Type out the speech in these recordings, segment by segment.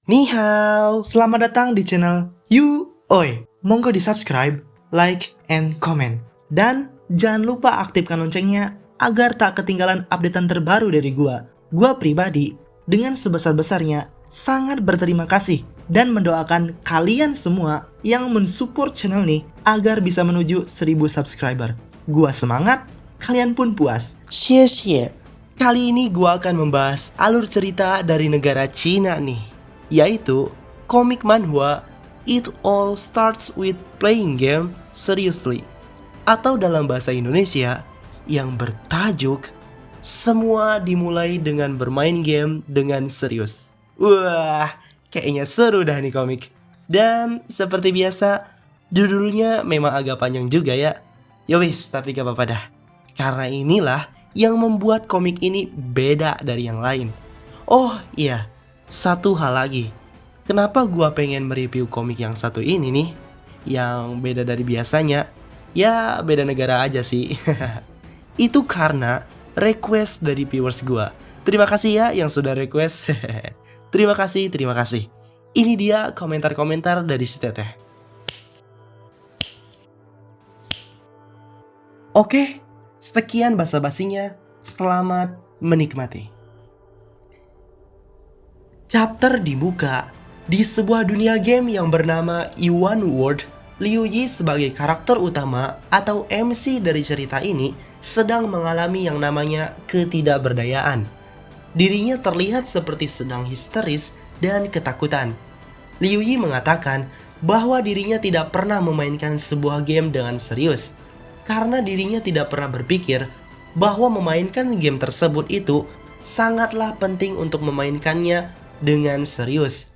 Ni hao, selamat datang di channel Yu Oi. Monggo di subscribe, like, and comment. Dan jangan lupa aktifkan loncengnya agar tak ketinggalan updatean terbaru dari gua. Gua pribadi dengan sebesar-besarnya sangat berterima kasih dan mendoakan kalian semua yang mensupport channel ini agar bisa menuju 1000 subscriber. Gua semangat, kalian pun puas. Xie. Kali ini gua akan membahas alur cerita dari negara Cina nih, yaitu komik manhwa It All Starts With Playing Game Seriously, atau dalam bahasa Indonesia yang bertajuk Semua Dimulai Dengan Bermain Game Dengan Serius. Wah, kayaknya seru dah nih komik. Dan seperti biasa, judulnya memang agak panjang juga ya. Yowis, tapi gak apa-apa dah, karena inilah yang membuat komik ini beda dari yang lain. Oh iya, satu hal lagi, kenapa gua pengen mereview komik yang satu ini nih, yang beda dari biasanya? Ya beda negara aja sih. Itu karena request dari viewers gua. Terima kasih ya yang sudah request. Terima kasih. Ini dia komentar-komentar dari si teteh. Oke, sekian basa-basinya. Selamat menikmati. Chapter dibuka di sebuah dunia game yang bernama Yuan World. Liu Yi sebagai karakter utama atau MC dari cerita ini sedang mengalami yang namanya ketidakberdayaan. Dirinya terlihat seperti sedang histeris dan ketakutan. Liu Yi mengatakan bahwa dirinya tidak pernah memainkan sebuah game dengan serius, karena dirinya tidak pernah berpikir bahwa memainkan game tersebut itu sangatlah penting untuk memainkannya dengan serius.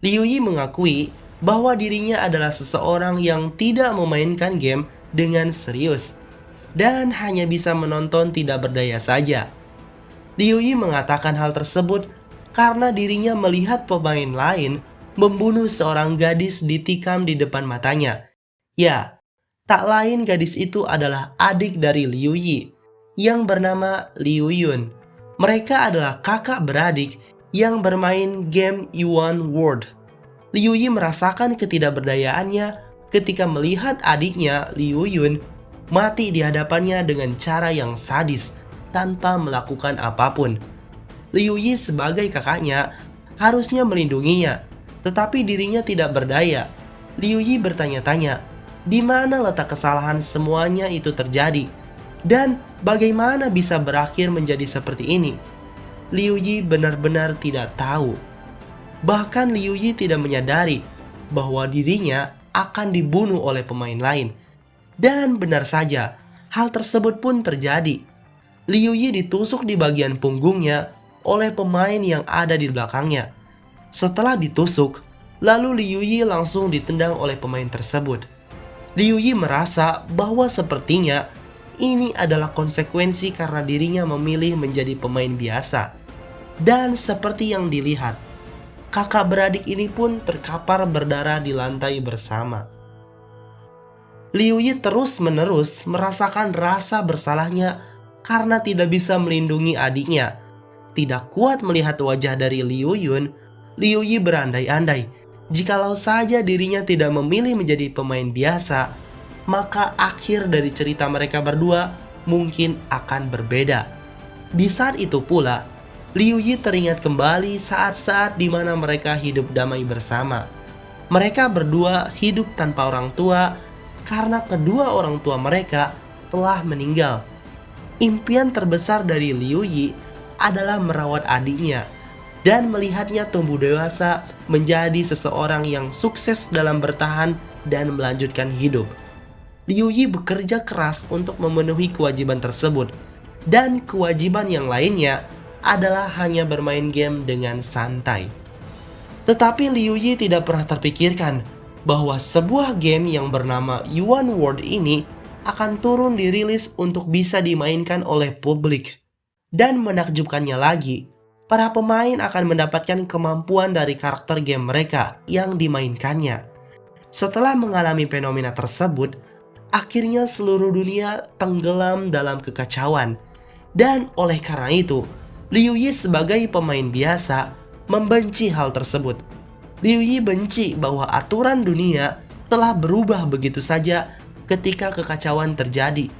Liu Yi mengakui bahwa dirinya adalah seseorang yang tidak memainkan game dengan serius dan hanya bisa menonton tidak berdaya saja. Liu Yi mengatakan hal tersebut karena dirinya melihat pemain lain membunuh seorang gadis ditikam di depan matanya. Ya, tak lain gadis itu adalah adik dari Liu Yi yang bernama Liu Yun. Mereka adalah kakak beradik yang bermain game Yuan World. Liu Yi merasakan ketidakberdayaannya ketika melihat adiknya Liu Yun mati di hadapannya dengan cara yang sadis tanpa melakukan apapun. Liu Yi sebagai kakaknya harusnya melindunginya, tetapi dirinya tidak berdaya. Liu Yi bertanya-tanya, di mana letak kesalahan semuanya itu terjadi dan bagaimana bisa berakhir menjadi seperti ini? Liu Yi benar-benar tidak tahu. Bahkan Liu Yi tidak menyadari bahwa dirinya akan dibunuh oleh pemain lain. Dan benar saja, hal tersebut pun terjadi. Liu Yi ditusuk di bagian punggungnya oleh pemain yang ada di belakangnya. Setelah ditusuk, lalu Liu Yi langsung ditendang oleh pemain tersebut. Liu Yi merasa bahwa sepertinya ini adalah konsekuensi karena dirinya memilih menjadi pemain biasa. Dan seperti yang dilihat, kakak beradik ini pun terkapar berdarah di lantai bersama. Liu Yi terus-menerus merasakan rasa bersalahnya karena tidak bisa melindungi adiknya. Tidak kuat melihat wajah dari Liu Yun, Liu Yi berandai-andai, jikalau saja dirinya tidak memilih menjadi pemain biasa, maka akhir dari cerita mereka berdua mungkin akan berbeda. Di saat itu pula, Liu Yi teringat kembali saat-saat di mana mereka hidup damai bersama. Mereka berdua hidup tanpa orang tua karena kedua orang tua mereka telah meninggal. Impian terbesar dari Liu Yi adalah merawat adiknya dan melihatnya tumbuh dewasa menjadi seseorang yang sukses dalam bertahan dan melanjutkan hidup. Liu Yi bekerja keras untuk memenuhi kewajiban tersebut, dan kewajiban yang lainnya adalah hanya bermain game dengan santai. Tetapi Liu Yi tidak pernah terpikirkan bahwa sebuah game yang bernama Yuan World ini akan turun dirilis untuk bisa dimainkan oleh publik. Dan menakjubkannya lagi, para pemain akan mendapatkan kemampuan dari karakter game mereka yang dimainkannya. Setelah mengalami fenomena tersebut, akhirnya seluruh dunia tenggelam dalam kekacauan. Dan oleh karena itu, Liu Yi sebagai pemain biasa membenci hal tersebut. Liu Yi benci bahwa aturan dunia telah berubah begitu saja ketika kekacauan terjadi.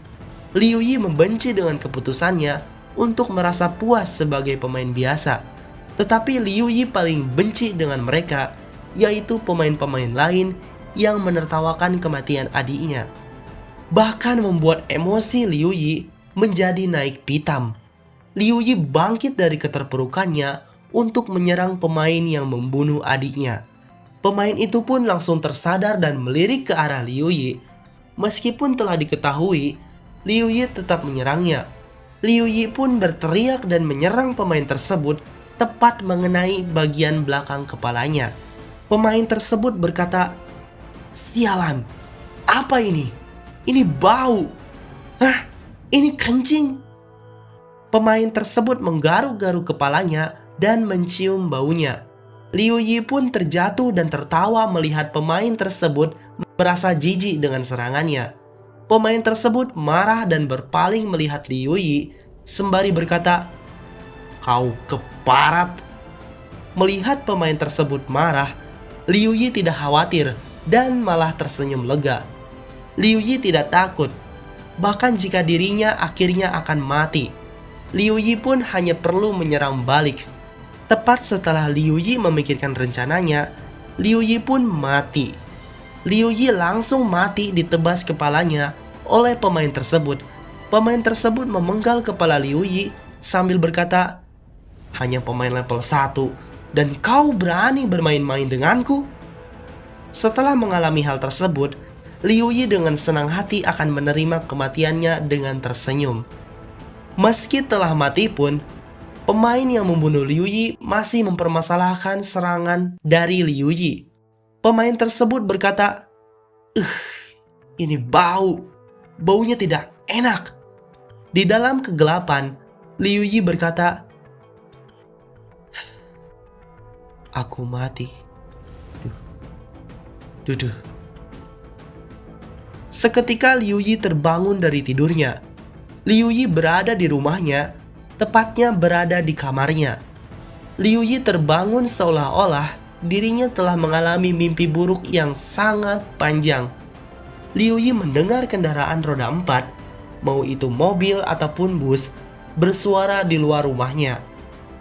Liu Yi membenci dengan keputusannya untuk merasa puas sebagai pemain biasa. Tetapi Liu Yi paling benci dengan mereka, yaitu pemain-pemain lain yang menertawakan kematian adiknya. Bahkan membuat emosi Liu Yi menjadi naik pitam. Liu Yi bangkit dari keterpurukannya untuk menyerang pemain yang membunuh adiknya. Pemain itu pun langsung tersadar dan melirik ke arah Liu Yi. Meskipun telah diketahui, Liu Yi tetap menyerangnya. Liu Yi pun berteriak dan menyerang pemain tersebut tepat mengenai bagian belakang kepalanya. Pemain tersebut berkata, "Sialan, apa ini? Ini bau. Hah? Ini kencing." Pemain tersebut menggaruk-garuk kepalanya dan mencium baunya. Liu Yi pun terjatuh dan tertawa melihat pemain tersebut merasa jijik dengan serangannya. Pemain tersebut marah dan berpaling melihat Liu Yi sembari berkata, "Kau keparat." Melihat pemain tersebut marah, Liu Yi tidak khawatir dan malah tersenyum lega. Liu Yi tidak takut, bahkan jika dirinya akhirnya akan mati. Liu Yi pun hanya perlu menyerang balik. Tepat setelah Liu Yi memikirkan rencananya, Liu Yi pun mati. Liu Yi langsung mati ditebas kepalanya oleh pemain tersebut. Pemain tersebut memenggal kepala Liu Yi sambil berkata, "Hanya pemain level 1 dan kau berani bermain-main denganku?" Setelah mengalami hal tersebut, Liu Yi dengan senang hati akan menerima kematiannya dengan tersenyum. Meski telah mati pun, pemain yang membunuh Liu Yi masih mempermasalahkan serangan dari Liu Yi. Pemain tersebut berkata, "Ini bau. Baunya tidak enak." Di dalam kegelapan, Liu Yi berkata, "Aku mati. Duh." Seketika Liu Yi terbangun dari tidurnya. Liu Yi berada di rumahnya, tepatnya berada di kamarnya. Liu Yi terbangun seolah-olah dirinya telah mengalami mimpi buruk yang sangat panjang. Liu Yi mendengar kendaraan roda 4, mau itu mobil ataupun bus, bersuara di luar rumahnya.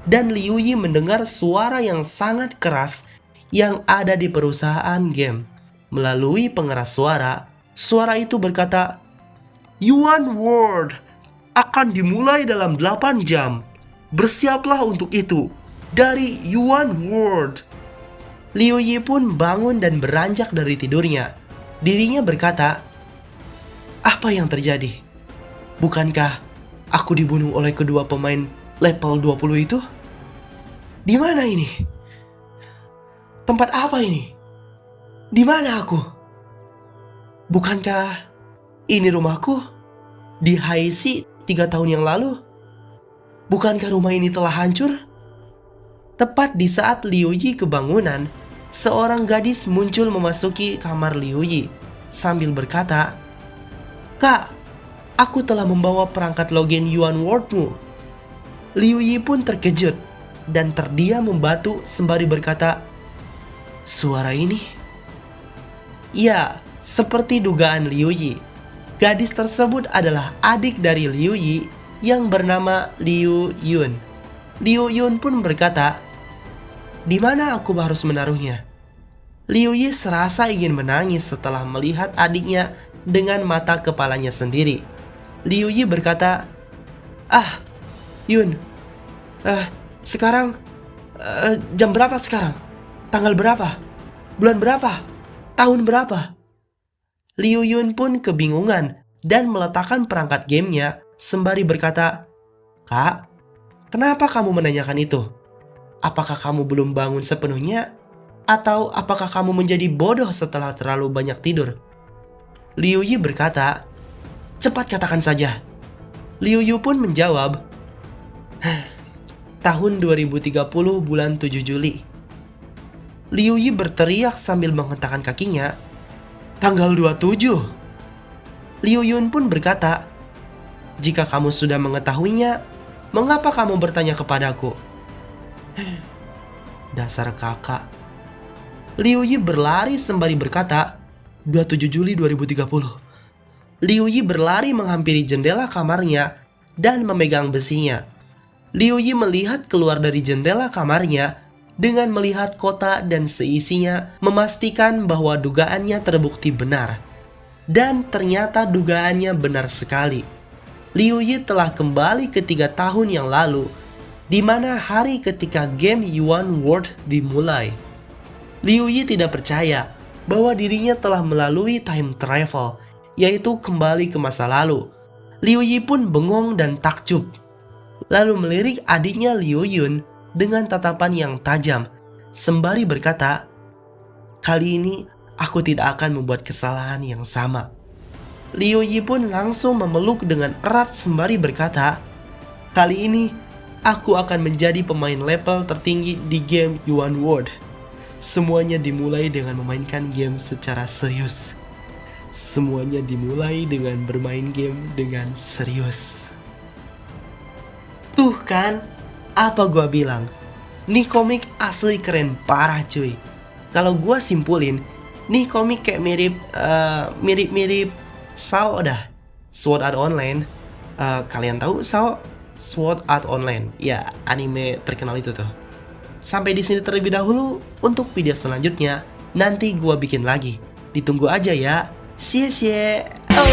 Dan Liu Yi mendengar suara yang sangat keras yang ada di perusahaan game. Melalui pengeras suara, suara itu berkata, "Yuan World akan dimulai dalam 8 jam. Bersiaplah untuk itu. Dari Yuan World." Liu Yi pun bangun dan beranjak dari tidurnya. Dirinya berkata, "Apa yang terjadi? Bukankah aku dibunuh oleh kedua pemain level 20 itu? Di mana ini? Tempat apa ini? Di mana aku? Bukankah ini rumahku di Haisi 3 tahun yang lalu? Bukankah rumah ini telah hancur?" Tepat di saat Liu Yi kebangunan, seorang gadis muncul memasuki kamar Liu Yi sambil berkata, "Kak, aku telah membawa perangkat login Yuan World-mu." Liu Yi pun terkejut dan terdiam membatu sembari berkata, "Suara ini?" Ya, seperti dugaan Liu Yi, gadis tersebut adalah adik dari Liu Yi yang bernama Liu Yun. Liu Yun pun berkata, "Di mana aku harus menaruhnya?" Liu Yi serasa ingin menangis setelah melihat adiknya dengan mata kepalanya sendiri. Liu Yi berkata, Yun, sekarang jam berapa sekarang? Tanggal berapa? Bulan berapa? Tahun berapa?" Liu Yun pun kebingungan dan meletakkan perangkat gamenya sembari berkata, "Kak, kenapa kamu menanyakan itu? Apakah kamu belum bangun sepenuhnya? Atau apakah kamu menjadi bodoh setelah terlalu banyak tidur?" Liu Yi berkata, "Cepat katakan saja." Liu Yu pun menjawab, "Tahun 2030 bulan 7 Juli. Liu Yi berteriak sambil menghentakkan kakinya, "Tanggal 27. Liu Yun pun berkata, "Jika kamu sudah mengetahuinya, mengapa kamu bertanya kepadaku?" Dasar kakak. Liu Yi berlari sembari berkata, 27 Juli 2030. Liu Yi berlari menghampiri jendela kamarnya dan memegang besinya. Liu Yi melihat keluar dari jendela kamarnya dengan melihat kota dan seisinya, memastikan bahwa dugaannya terbukti benar. Dan ternyata dugaannya benar sekali. Liu Yi telah kembali ke 3 tahun yang lalu, di mana hari ketika game Yuan World dimulai. Liu Yi tidak percaya bahwa dirinya telah melalui time travel, yaitu kembali ke masa lalu. Liu Yi pun bengong dan takjub, lalu melirik adiknya Liu Yun dengan tatapan yang tajam, sembari berkata, "Kali ini aku tidak akan membuat kesalahan yang sama." Liu Yi pun langsung memeluk dengan erat sembari berkata, "Kali ini aku akan menjadi pemain level tertinggi di game Yuan World." Semuanya dimulai dengan memainkan game secara serius. Semuanya dimulai dengan bermain game dengan serius. Tuh kan, apa gua bilang? Nih komik asli keren parah cuy. Kalau gua simpulin, nih komik kayak mirip-mirip SAO dah. Sword Art Online. Kalian tahu SAO? Sword Art Online. Ya, anime terkenal itu tuh. Sampai di sini terlebih dahulu. Untuk video selanjutnya nanti gua bikin lagi. Ditunggu aja ya. Xie xie. Oh.